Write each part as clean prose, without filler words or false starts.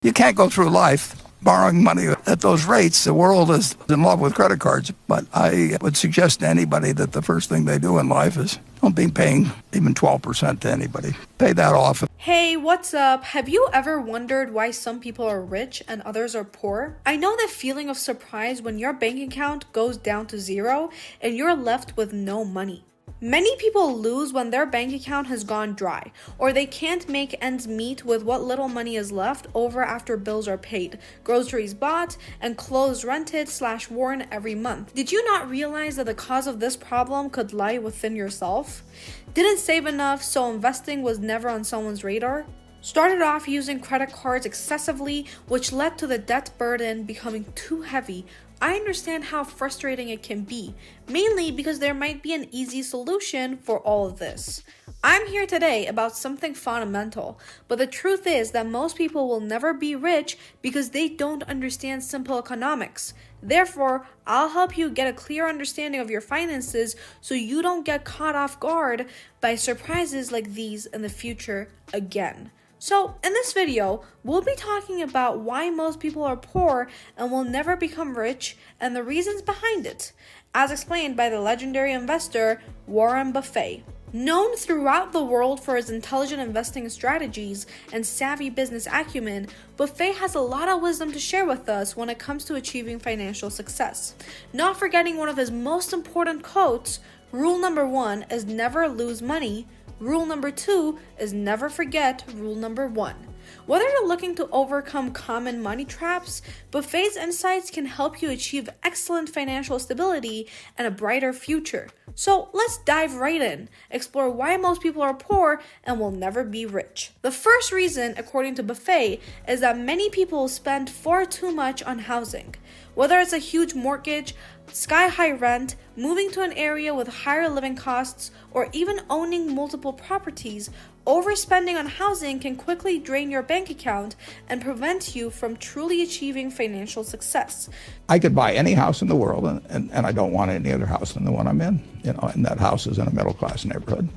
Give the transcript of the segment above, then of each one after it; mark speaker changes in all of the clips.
Speaker 1: You can't go through life borrowing money at those rates. The world is in love with credit cards, but I would suggest to anybody that the first thing they do in life is don't be paying even 12% to anybody. Pay that off.
Speaker 2: Hey, what's up? Have you ever wondered why some people are rich and others are poor? I know that feeling of surprise when your bank account goes down to zero and you're left with no money. Many people lose when their bank account has gone dry, or they can't make ends meet with what little money is left over after bills are paid, groceries bought, and clothes rented/worn every month. Did you not realize that the cause of this problem could lie within yourself? Didn't save enough, so investing was never on someone's radar? Started off using credit cards excessively, which led to the debt burden becoming too heavy. I understand how frustrating it can be, mainly because there might be an easy solution for all of this. I'm here today about something fundamental, but the truth is that most people will never be rich because they don't understand simple economics. Therefore, I'll help you get a clear understanding of your finances so you don't get caught off guard by surprises like these in the future again. So, in this video, we'll be talking about why most people are poor and will never become rich and the reasons behind it, as explained by the legendary investor Warren Buffett. Known throughout the world for his intelligent investing strategies and savvy business acumen, Buffett has a lot of wisdom to share with us when it comes to achieving financial success. Not forgetting one of his most important quotes, rule number 1 is never lose money. Rule number 2 is never forget rule number 1. Whether you're looking to overcome common money traps, Buffett's insights can help you achieve excellent financial stability and a brighter future. So let's dive right in, explore why most people are poor and will never be rich. The first reason, according to Buffett, is that many people spend far too much on housing. Whether it's a huge mortgage, sky-high rent, moving to an area with higher living costs, or even owning multiple properties, overspending on housing can quickly drain your bank account and prevent you from truly achieving financial success.
Speaker 1: I could buy any house in the world, and I don't want any other house than the one I'm in. And that house is in a middle-class neighborhood.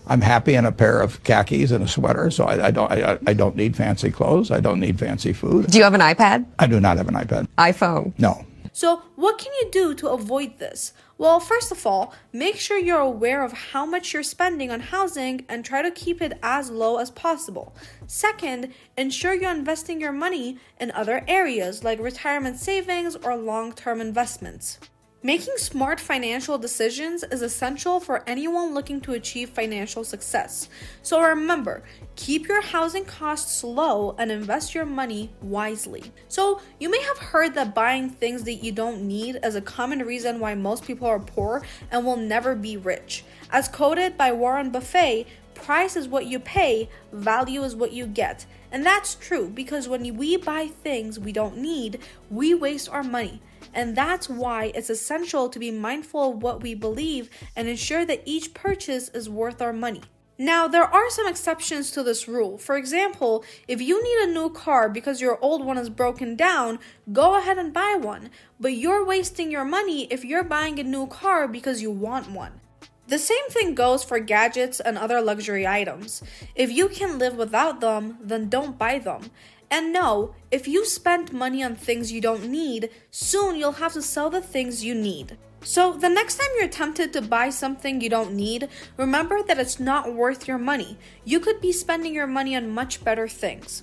Speaker 1: I'm happy in a pair of khakis and a sweater, so I don't need fancy clothes. I don't need fancy food.
Speaker 3: Do you have an iPad?
Speaker 1: I do not have an iPad.
Speaker 3: iPhone?
Speaker 1: No.
Speaker 2: So what can you do to avoid this? Well, first of all, make sure you're aware of how much you're spending on housing and try to keep it as low as possible. Second, ensure you're investing your money in other areas like retirement savings or long-term investments. Making smart financial decisions is essential for anyone looking to achieve financial success. So remember, keep your housing costs low and invest your money wisely. So you may have heard that buying things that you don't need is a common reason why most people are poor and will never be rich. As quoted by Warren Buffett, price is what you pay, value is what you get. And that's true because when we buy things we don't need, we waste our money. And that's why it's essential to be mindful of what we believe and ensure that each purchase is worth our money. Now, there are some exceptions to this rule. For example, if you need a new car because your old one is broken down, go ahead and buy one. But you're wasting your money if you're buying a new car because you want one. The same thing goes for gadgets and other luxury items. If you can live without them, then don't buy them. And no, if you spend money on things you don't need, soon you'll have to sell the things you need. So the next time you're tempted to buy something you don't need, remember that it's not worth your money. You could be spending your money on much better things.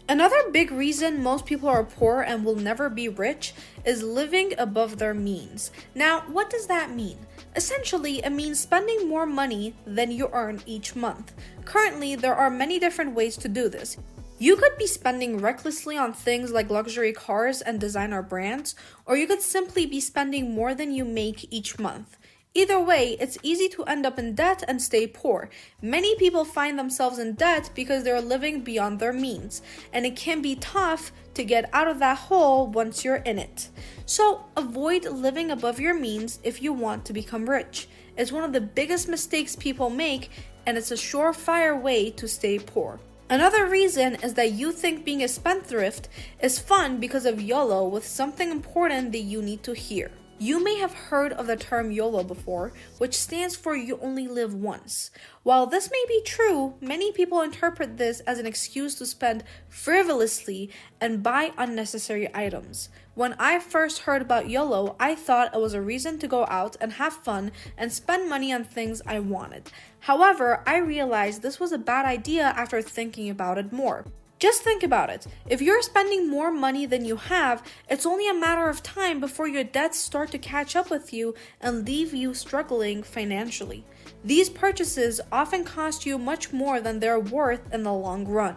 Speaker 2: Another big reason most people are poor and will never be rich is living above their means. Now, what does that mean? Essentially, it means spending more money than you earn each month. Currently, there are many different ways to do this. You could be spending recklessly on things like luxury cars and designer brands, or you could simply be spending more than you make each month. Either way, it's easy to end up in debt and stay poor. Many people find themselves in debt because they're living beyond their means, and it can be tough to get out of that hole once you're in it. So avoid living above your means if you want to become rich. It's one of the biggest mistakes people make, and it's a surefire way to stay poor. Another reason is that you think being a spendthrift is fun because of YOLO with something important that you need to hear. You may have heard of the term YOLO before, which stands for you only live once. While this may be true, many people interpret this as an excuse to spend frivolously and buy unnecessary items. When I first heard about YOLO, I thought it was a reason to go out and have fun and spend money on things I wanted. However, I realized this was a bad idea after thinking about it more. Just think about it. If you're spending more money than you have, it's only a matter of time before your debts start to catch up with you and leave you struggling financially. These purchases often cost you much more than they're worth in the long run.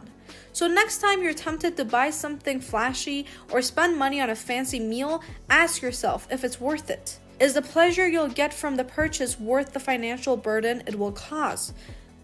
Speaker 2: So next time you're tempted to buy something flashy or spend money on a fancy meal, ask yourself if it's worth it. Is the pleasure you'll get from the purchase worth the financial burden it will cause?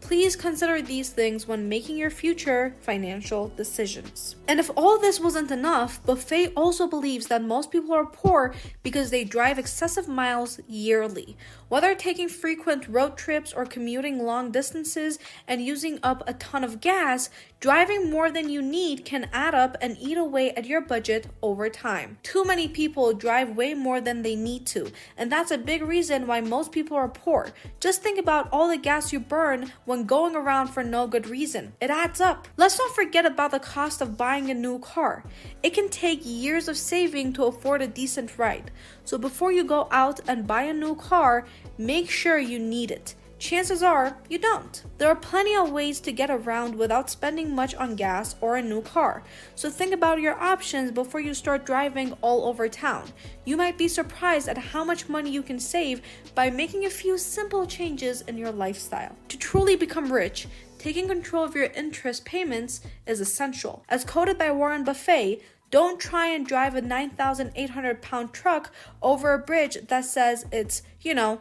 Speaker 2: Please consider these things when making your future financial decisions. And if all this wasn't enough, Buffett also believes that most people are poor because they drive excessive miles yearly. Whether taking frequent road trips or commuting long distances and using up a ton of gas, driving more than you need can add up and eat away at your budget over time. Too many people drive way more than they need to, and that's a big reason why most people are poor. Just think about all the gas you burn when going around for no good reason. It adds up. Let's not forget about the cost of buying a new car. It can take years of saving to afford a decent ride. So before you go out and buy a new car, make sure you need it. Chances are you don't. There are plenty of ways to get around without spending much on gas or a new car. So think about your options before you start driving all over town. You might be surprised at how much money you can save by making a few simple changes in your lifestyle. To truly become rich, taking control of your interest payments is essential. As quoted by Warren Buffett, don't try and drive a 9,800-pound truck over a bridge that says it's,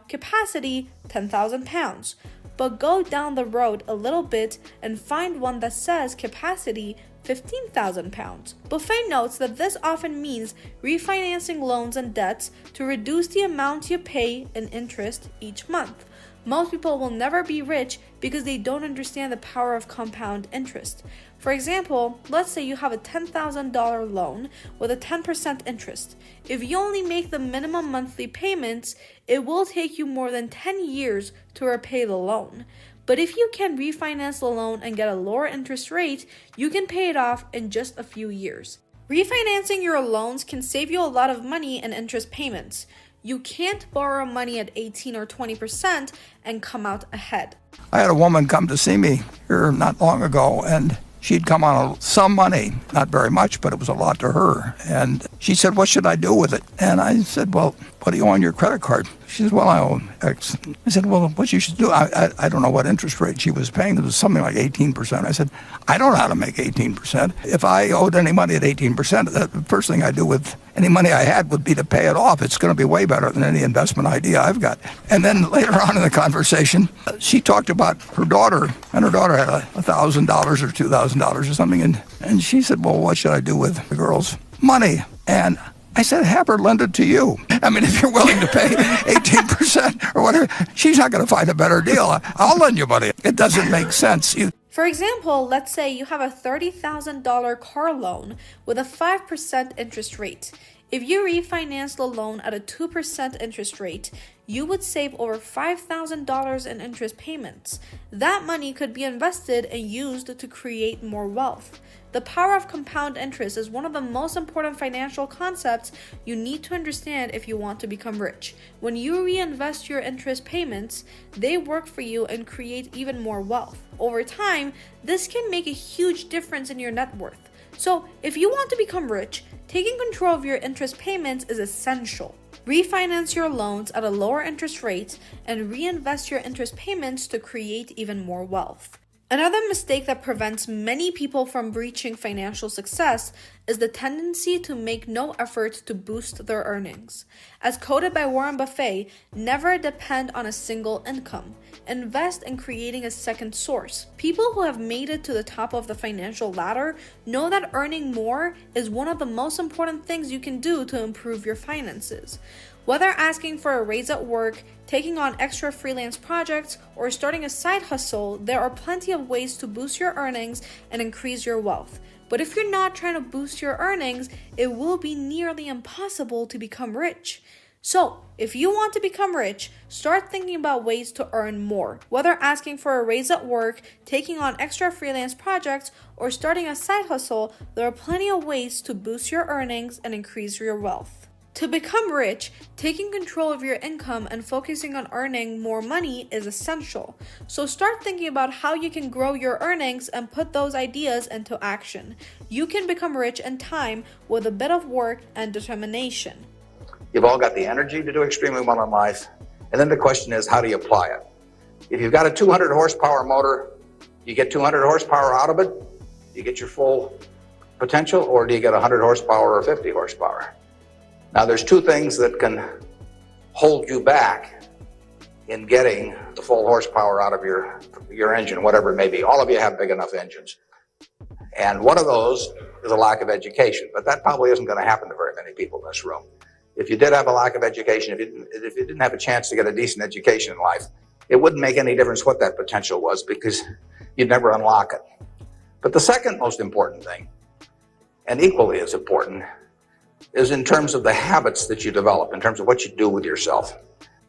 Speaker 2: capacity 10,000 pounds. But go down the road a little bit and find one that says capacity 15,000 pounds. Buffett notes that this often means refinancing loans and debts to reduce the amount you pay in interest each month. Most people will never be rich because they don't understand the power of compound interest. For example, let's say you have a $10,000 loan with a 10% interest. If you only make the minimum monthly payments, it will take you more than 10 years to repay the loan. But if you can refinance the loan and get a lower interest rate, you can pay it off in just a few years. Refinancing your loans can save you a lot of money in interest payments. You can't borrow money at 18 or 20% and come out ahead.
Speaker 1: I had a woman come to see me here not long ago, and she'd come on some money, not very much, but it was a lot to her. And she said, "What should I do with it?" And I said, "Well, what do you owe on your credit card?" She said, "Well, I owe X." I said, "Well, what you should do," I don't know what interest rate she was paying. It was something like 18%. I said, "I don't know how to make 18%. If I owed any money at 18%, the first thing I do with any money I had would be to pay it off. It's going to be way better than any investment idea I've got." And then later on in the conversation, she talked about her daughter, and her daughter had $1,000 or $2,000 or something. And she said, "Well, what should I do with the girl's money?" And I said, "Have her lend it to you. I mean, if you're willing to pay 18% or whatever, she's not going to find a better deal. I'll lend you money." It doesn't make sense.
Speaker 2: For example, let's say you have a $30,000 car loan with a 5% interest rate. If you refinance the loan at a 2% interest rate, you would save over $5,000 in interest payments. That money could be invested and used to create more wealth. The power of compound interest is one of the most important financial concepts you need to understand if you want to become rich. When you reinvest your interest payments, they work for you and create even more wealth. Over time, this can make a huge difference in your net worth. So, if you want to become rich, taking control of your interest payments is essential. Refinance your loans at a lower interest rate and reinvest your interest payments to create even more wealth. Another mistake that prevents many people from reaching financial success is the tendency to make no effort to boost their earnings. As quoted by Warren Buffett, never depend on a single income. Invest in creating a second source. People who have made it to the top of the financial ladder know that earning more is one of the most important things you can do to improve your finances. Whether asking for a raise at work, taking on extra freelance projects, or starting a side hustle, there are plenty of ways to boost your earnings and increase your wealth. But if you're not trying to boost your earnings, it will be nearly impossible to become rich. So, if you want to become rich, start thinking about ways to earn more. Whether asking for a raise at work, taking on extra freelance projects, or starting a side hustle, there are plenty of ways to boost your earnings and increase your wealth. To become rich, taking control of your income and focusing on earning more money is essential. So start thinking about how you can grow your earnings and put those ideas into action. You can become rich in time with a bit of work and determination.
Speaker 3: You've all got the energy to do extremely well in life. And then the question is, how do you apply it? If you've got a 200 horsepower motor, you get 200 horsepower out of it, you get your full potential, or do you get 100 horsepower or 50 horsepower? Now, there's two things that can hold you back in getting the full horsepower out of your engine, whatever it may be. All of you have big enough engines. And one of those is a lack of education, but that probably isn't going to happen to very many people in this room. If you did have a lack of education, if you didn't have a chance to get a decent education in life, it wouldn't make any difference what that potential was because you'd never unlock it. But the second most important thing, and equally as important, is in terms of the habits that you develop, in terms of what you do with yourself.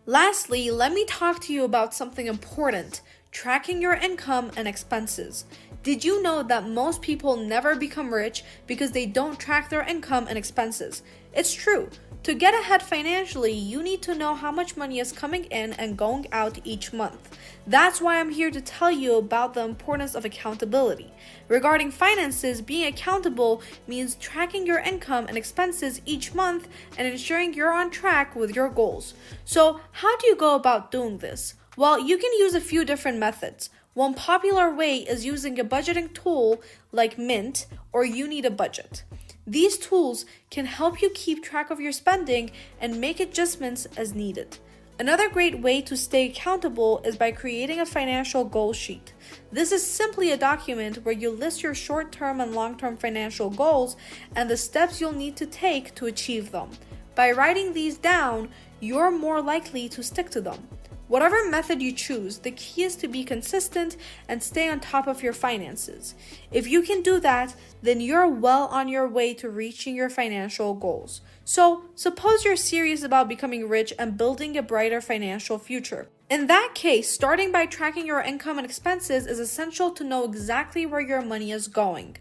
Speaker 2: Lastly, let me talk to you about something important: tracking your income and expenses. Did you know that most people never become rich because they don't track their income and expenses? It's true. To get ahead financially, you need to know how much money is coming in and going out each month. That's why I'm here to tell you about the importance of accountability. Regarding finances, being accountable means tracking your income and expenses each month and ensuring you're on track with your goals. So, how do you go about doing this? Well, you can use a few different methods. One popular way is using a budgeting tool like Mint or You Need a Budget. These tools can help you keep track of your spending and make adjustments as needed. Another great way to stay accountable is by creating a financial goal sheet. This is simply a document where you list your short-term and long-term financial goals and the steps you'll need to take to achieve them. By writing these down, you're more likely to stick to them. Whatever method you choose, the key is to be consistent and stay on top of your finances. If you can do that, then you're well on your way to reaching your financial goals. So, suppose you're serious about becoming rich and building a brighter financial future. In that case, starting by tracking your income and expenses is essential to know exactly where your money is going.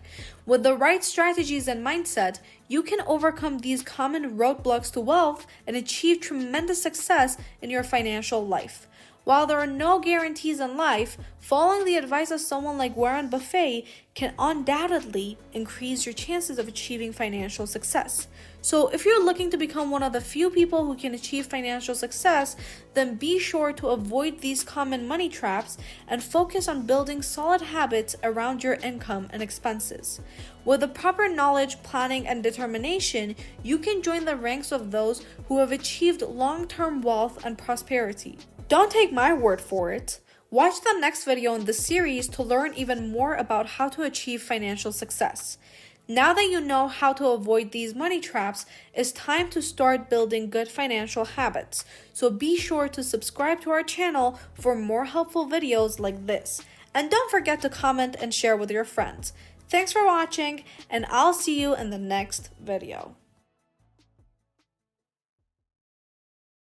Speaker 2: With the right strategies and mindset, you can overcome these common roadblocks to wealth and achieve tremendous success in your financial life. While there are no guarantees in life, following the advice of someone like Warren Buffett can undoubtedly increase your chances of achieving financial success. So if you're looking to become one of the few people who can achieve financial success, then be sure to avoid these common money traps and focus on building solid habits around your income and expenses. With the proper knowledge, planning, and determination, you can join the ranks of those who have achieved long-term wealth and prosperity. Don't take my word for it. Watch the next video in this series to learn even more about how to achieve financial success. Now that you know how to avoid these money traps, it's time to start building good financial habits. So be sure to subscribe to our channel for more helpful videos like this. And don't forget to comment and share with your friends. Thanks for watching, and I'll see you in the next video.